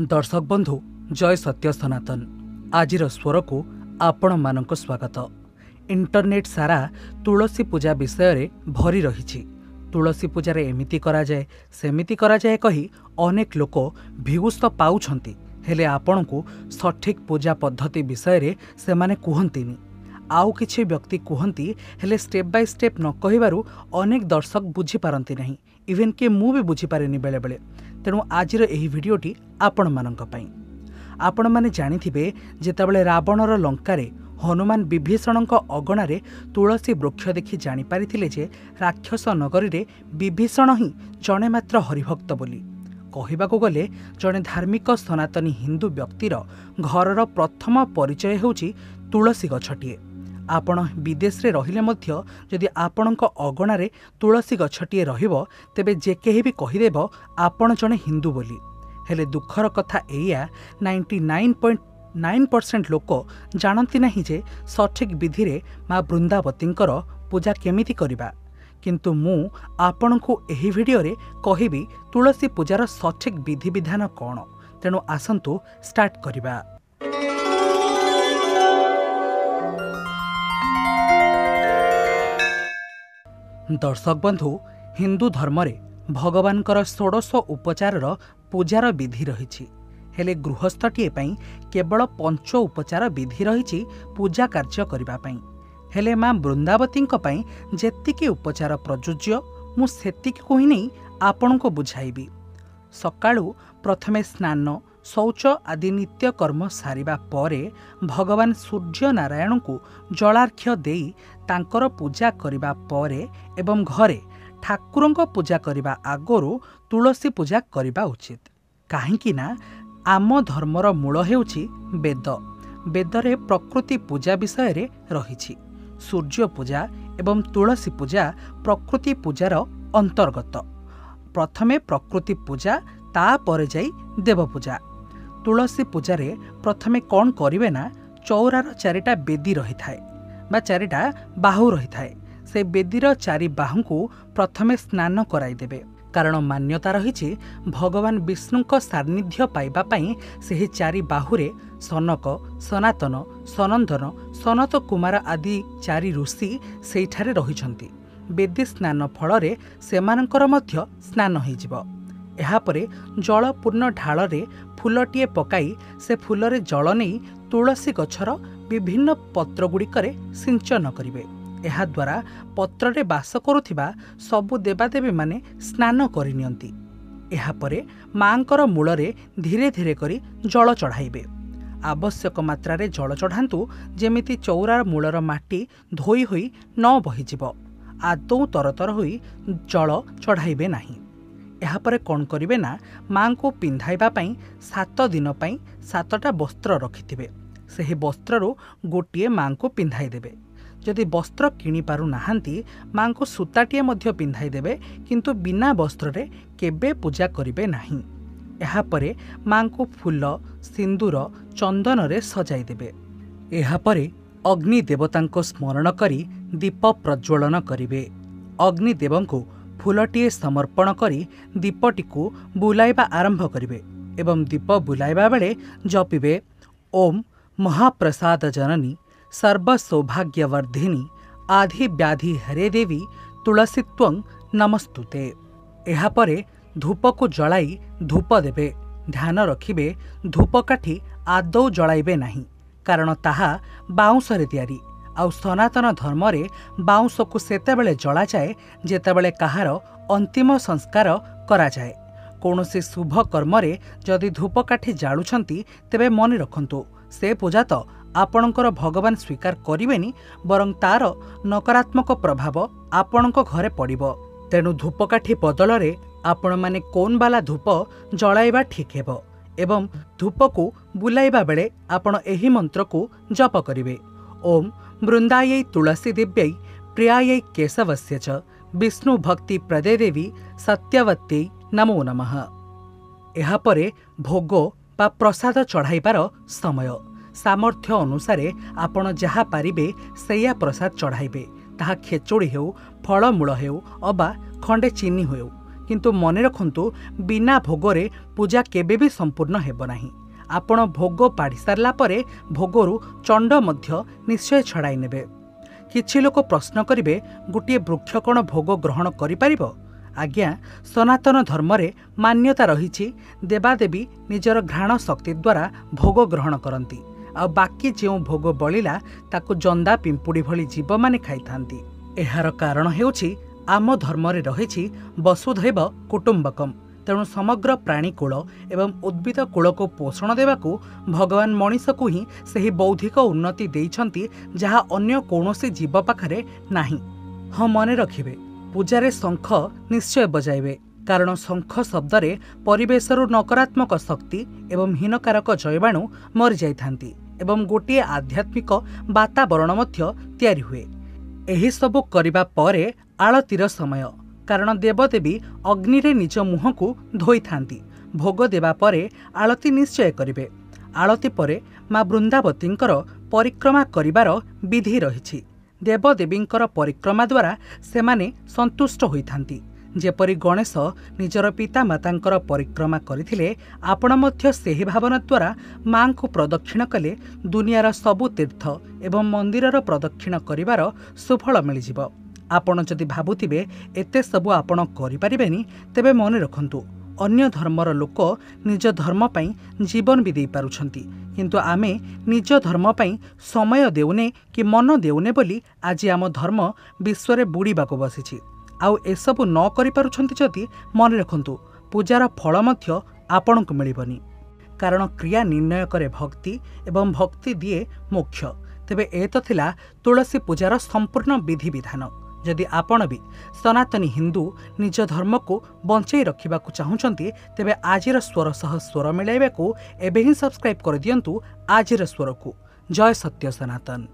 दर्शक बंधु जय सत्य सनातन आजिर स्वर को आपण मानक स्वागत। इंटरनेट सारा तुलसी पूजा विषय रे भरी रही। तुलसी पूजा रे एमिति करा जाए सेमिति करा जाए कही अनेक लोक भ्यूज तो पाउछंती, हेले आपण को सठिक पूजा पद्धति विषय रे से माने कुहंतीनी। आउ किछि व्यक्ति कुहंती, हेले स्टेप बाय स्टेप न कहिबारु अनेक दर्शक बुझी पारंती नहीं, इवेन के मु भी बुझी पारेनी बेले बेले। तेणु आजिर एही भिडियोटी आपण मानक पई। आपण माने जानिथिबे जेतेबेले रावणर लंकारे हनुमान विभीषणक अगणारे तुलसी वृक्ष देखि जानि पारिथिले जे राक्षस नगरी रे विभीषण ही जणे मात्र हरिभक्त बोली। कहिबाकू गले जणे धार्मिक सनातनी हिंदू व्यक्तिर घरर प्रथम परिचय हेउची तुलसी गछटिए। आपण विदेश रे रहिले मध्य जदि आपणक अगणारे तुलसी गछटिए रहिबो तेबे जे केही भी कहिदेब आपण जणे हिंदू बोली। हेले दुखर कथा एया 99.9% लोक जानती नहीं जे सठिक विधि रे माँ वृंदावतींकर पूजा केमिति करिबा। किंतु मु आपणको एही भिडियो रे कहिबी तुलसी पूजार सठिक विधि विधान कौन। तेणु आसंतु स्टार्ट करिबा। दर्शक बंधु, हिंदू धर्म रे भगवानकर 16 उपचार पूजार विधि रही। हेले गृहस्थटीए पई केवल 5 उपचार विधि रही पूजा कार्य करिबा पई। हेले माँ वृंदावतींक पई जेतिकी उपचार प्रयोज्य मु सेतिकी को ही नहीं आपण को बुझाइबी। सकाळु प्रथमे स्नान शौच आदि नित्य कर्म सारिबा परे भगवान सूर्य नारायण को जलार्घ्य देई तांकर पूजा करिबा परे एवं घरे ठाकुरंक पूजा करिबा आगोरु तुलसी पूजा करिबा उचित। काहेकि ना आम धर्मर मूल हेउची वेद। वेदरे प्रकृति पूजा विषय रे रहिछि। सूर्य पूजा एवं तुलसी पूजा प्रकृति पूजार अंतर्गत। प्रथमे प्रकृति पूजा ता परे जाई देव पूजा। तुलसी पूजारे प्रथमे कौन करिवे ना, चौरार चारिटा बेदी रही थाए बा चारिटा बाहु रही थाए। से बेदीर चारि बाहु को प्रथमे स्नान कराई देबे। कारण मान्यता रही भगवान विष्णुक सान्निध्य पाइबा पई सेही चारि बाहुरे सनक, सनातन, सनंदन, सनत कुमार आदि चारि ऋषि सेठारे रहिछंती। बेदी स्नान फलरे सेमानकर मध्य स्नान होइजिबो। एहापरे जलपूर्ण ढाଳରେ फूलटीए पकाई से फूलरे जल नहीं तुलसी गछर विभिन्न पत्र गुड़िकरे सिंचन करिवे। एहा द्वारा पत्ररे बास करुथिबा सबु देवादेवी माने स्नान करिनियंती। एहापरे मांकर मूलरे धीरे धीरे करी जल चढ़ाइबे। आवश्यक मात्रारे जल चढ़ांतु जेमिति चौरार मूलर माटी धोई होई न बहिजिबो। आदौ तरतर होई जल चढ़ाइबे नाही। एहापरे कौन करिवे ना, मां को पिंधाइबा पई 7 दिन पई 7टा वस्त्र रखिथिबे। सेही वस्त्ररू गोटिए मां को पिंधाई देबे। जदि वस्त्र किनी पारु नाहांती मां को सूताटिए मध्य पिंधाई देबे, किंतु बिना वस्त्र रे केबे पूजा करिवे नाही। एहापरे मां को फूल, सिंदूर, चंदन रे सजाई देबे। एहापरे अग्नि देवतांको स्मरण करी दीप प्रज्वलन करिवे। अग्नि देवंको फूलटीए समर्पण करी दीपटी को बुलाइबा आरंभ करिवे एवं दीप बुलाइबा बेले जपिबे ओम महाप्रसाद जननी सर्व सौभाग्यवर्धिनी आधि व्याधि हरे देवी तुलसी त्वं नमस्तुते। एहापरे धूप को जलाई धूप देबे। ध्यान रखिबे धूपकाठी आदौ जलाइबे नाही, कारण ताहा बाउंसरे तैयारी। आउ सनातन धर्म रे बाउंस को सेतेबेले जला जाए जेतेबेले कहार अंतिम संस्कार करा जाए। कौनसी शुभ कर्म रे जदि धूपकाठी जालुछंती तेबे मन रखंतु से पूजा तो आपणकर भगवान स्वीकार करिवेनी, बरं तार नकारात्मक प्रभाव आपणक घरे पड़िबो। तेणु धूपकाठी बदल रे आपण माने कोन वाला धूप जलाइबा ठीक हेबो एवं धूप को बुलाइबा बेले आपण एही मंत्र को जप करिवे। ओम वृंदायै तुलसी दिव्यै प्रियायै केशवस्य च विष्णु भक्ति प्रदे देवी सत्यवत्यै नमो नमः। एहापरे भोग बा प्रसाद चढ़ाइबार समय सामर्थ्य अनुसारे आपण जहा पारिबे सेया प्रसाद चढ़ाइबे। ताहा खेचुड़ी हेउ, फलमूल हेउ अबा खंडे चीनी हेउ, किंतु मने रखंतु बिना भोगरे पूजा केबे भी संपूर्ण हेब नाही। आपण भोग पाढ़ी सारला परे भोगरु चंड मध्य निश्चय छड़ाई नेबे। किछि लोक प्रश्न करिवे गोटे वृक्ष कोन भोग ग्रहण करि परिबो? आज्ञा, सनातन धर्म रे मान्यता रहिछि देवादेवी निजर घ्राण शक्ति द्वारा भोग ग्रहण करती आ बाकी जो भोग बलिला ताकु जंदा पिंपुड़ी भली जीव माने खाइथांती। एहार कारण हेउछि आम धर्म रे रहिछि वसुधैव कुटुंबकम। तेणु समग्र प्राणीकूल एवं उद्भिद कूल को पोषण देवाकू भगवान मनीष को ही सही बौद्धिक उन्नति देइछंती जहा अन्य कौनसी जीव पाखरे नाही। हाँ, मने रखिबे पूजारे शंख निश्चय बजाइबे, कारण शंख शब्दरे परिवेशरु नकारात्मक शक्ति एवं हीनकारक जैवाणु मरि जाइथांती एवं गोटे आध्यात्मिक वातावरण मध्य तैयारी हुए। एही सबु करिबा परे आळतीर समय, कारण देवदेवी अग्नि रे निज मुह को धोई थांती। भोग देवा परे आळती निश्चय करिवे। आळती परे माँ वृंदावतींकर परिक्रमा करिवार विधि रहिछि। देवदेवींकर परिक्रमा द्वारा सेमाने संतुष्ट होइथांती। जेपरि गणेश निजर पितामातांकर परिक्रमा करिथिले, आपण मध्य सेही भावना द्वारा मां को प्रदक्षिण कले दुनियार सबु तीर्थ एवं मंदिरर प्रदक्षिण करिवार सुफल मिलिजिव। आपण जदि भाबुथिबे एते सबु आपण करि परिबेनी, तेबे मने रखंतु अन्य धर्मर लोक निज धर्म पई जीवन भी दे पारुछंती, किंतु आमे निज धर्म पई समय देउने कि मन देउने बोली आज आम धर्म विश्व बुड़ीबाको बसिछि। आउ एसबु न करि पारुछंती जदि मन रखंतु पूजार फल मध्य आपणको मिलिबनी, कारण क्रिया निर्णय करे भक्ति एवं भक्ति दिए मोक्ष। तेबे ए तो थिला तुलसी पूजार संपूर्ण विधि विधान। जदि आपण भी सनातनी हिंदू निज धर्म को बंचाई रखिबाकू चाहुचंती, तेबे आजिर स्वर सह स्वर मिलाइबाकू एबे ही सब्सक्राइब कर दियंतु आजिर स्वर को। जय सत्य सनातन।